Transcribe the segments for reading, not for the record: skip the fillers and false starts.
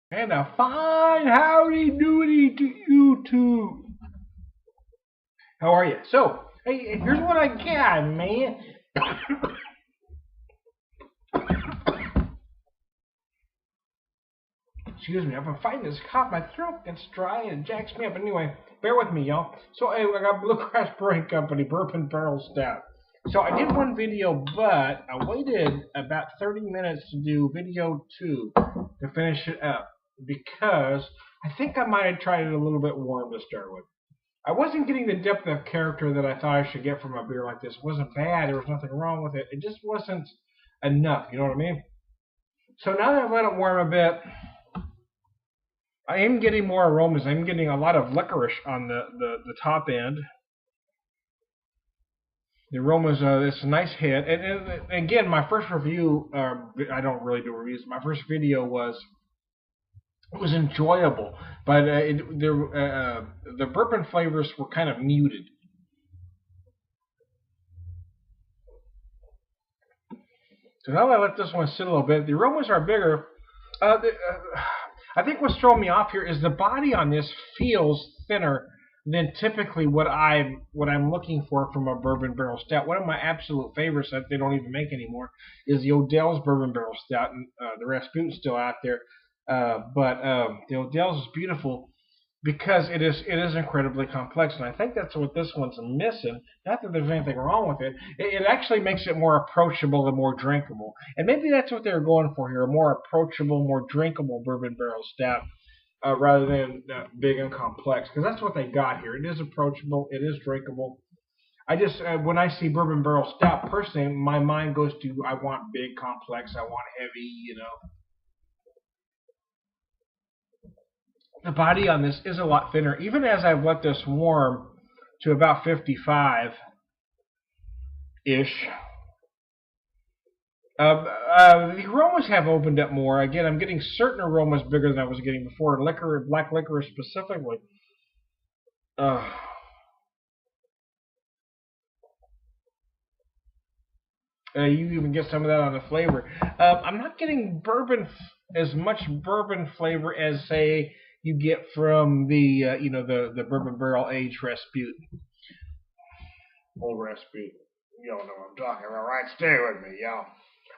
And a fine howdy doody to you too. How are you? So, hey, here's what I got, man. Excuse me, I've been fighting this cough. My throat gets dry and it jacks me up. Anyway, bear with me, y'all. So, I got Bluegrass Brewing Company Bourbon Barrel Stout. So, I did one video, but I waited about 30 minutes to do video 2 to finish it up because I think I might have tried it a little bit warm to start with. I wasn't getting the depth of character that I thought I should get from a beer like this. It wasn't bad. There was nothing wrong with it. It just wasn't enough. You know what I mean? So now that I've let it warm a bit, I am getting more aromas. I'm getting a lot of licorice on the top end. The aromas, it's a nice hit. And again, my first review, I don't really do reviews. My first video was, it was enjoyable, but the bourbon flavors were kind of muted. So now that I let this one sit a little bit, the aromas are bigger. I think what's throwing me off here is the body on this feels thinner than typically what I'm looking for from a bourbon barrel stout. One of my absolute favorites that they don't even make anymore is the Odell's Bourbon Barrel Stout, and the Rasputin's still out there. But the Odell's is beautiful because it is incredibly complex, and I think that's what this one's missing. Not that there's anything wrong with it. It actually makes it more approachable and more drinkable. And maybe that's what they're going for here, a more approachable, more drinkable bourbon barrel stout rather than big and complex, because that's what they got here. It is approachable. It is drinkable. I just, when I see bourbon barrel stout, personally, my mind goes to, I want big, complex, I want heavy, you know. The body on this is a lot thinner. Even as I've let this warm to about 55-ish, the aromas have opened up more. Again, I'm getting certain aromas bigger than I was getting before. Liquor, black licorice specifically. You even get some of that on the flavor. I'm not getting as much bourbon flavor as, say, you get from the the bourbon barrel aged Rasputin. Old Rasputin. Y'all know what I'm talking about, right? Stay with me, y'all.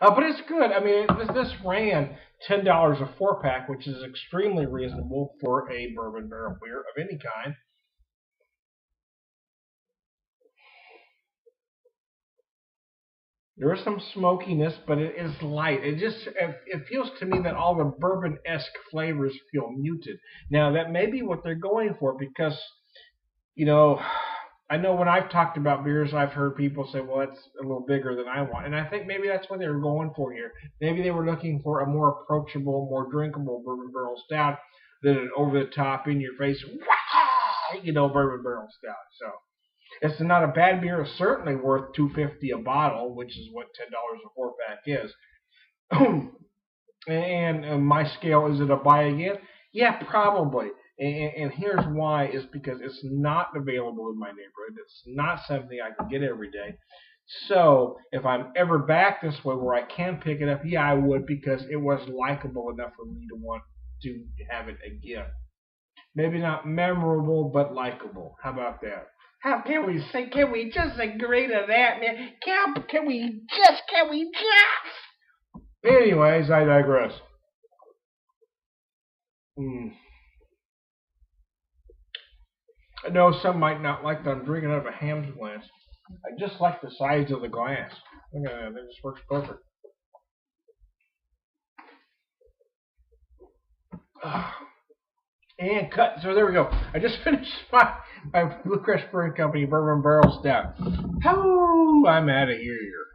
But it's good. I mean, this ran $10 a 4-pack, which is extremely reasonable for a bourbon barrel beer of any kind. There is some smokiness, but it is light. It feels to me that all the bourbon-esque flavors feel muted. Now, that may be what they're going for because, you know, I know when I've talked about beers, I've heard people say, well, that's a little bigger than I want. And I think maybe that's what they were going for here. Maybe they were looking for a more approachable, more drinkable bourbon barrel stout than an over-the-top, in-your-face, bourbon barrel stout. So it's not a bad beer. It's certainly worth $2.50 a bottle, which is what $10 a 4-pack is. And my scale, is it a buy again? Yeah, probably. And here's why, is because it's not available in my neighborhood. It's not something I can get every day. So if I'm ever back this way where I can pick it up, yeah, I would, because it was likable enough for me to want to have it again. Maybe not memorable, but likable. How about that? How can we just agree to that, man? Can we just? Anyways, I digress. I know some might not like that I'm drinking out of a ham's glass. I just like the size of the glass. Look at that, it just works perfect. And cut. So there we go. I just finished my Bluegrass Brewing Company Bourbon Barrel Stout. Oh, I'm out of here.